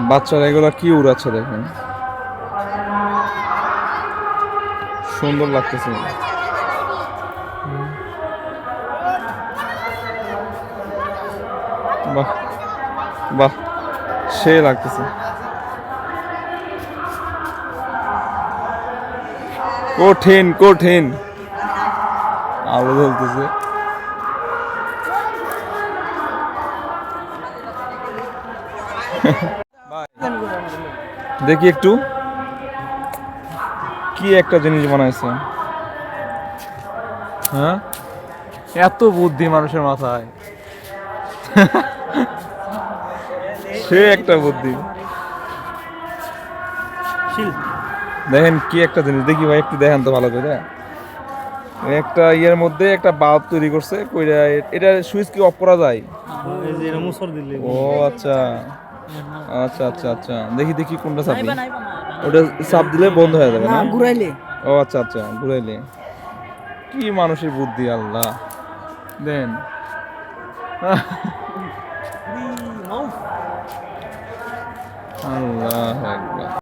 বাচ্চারা এগুলো কি উড়াচ্ছে দেখেন, সুন্দর লাগতেছে। বাহ বাহ, সে লাগতেছে। কঠিন কঠিন আলো জ্বলতেছে। দেখি একটু কি একটা জিনিস বানাইছে। হ্যাঁ, এত বুদ্ধি মানুষের মাথায়, সে একটা বুদ্ধি। দেখেন কি একটা জিনিস, দেখি ভাই একটু দেখেন তো ভালো করে। একটা ইয়ের মধ্যে একটা বাল্ব তৈরি করছে কইরা, এটা সুইচ কি অফ করা যায়? ও আচ্ছা আচ্ছা আচ্ছা আচ্ছা, দেখি দেখি কোনটা চাপি। ওটা চাপ দিলে বন্ধ হয়ে যাবে না? ঘুরাইলে। ও আচ্ছা আচ্ছা, ঘুরাইলে। কি মানুষের বুদ্ধি, আল্লাহ দেন।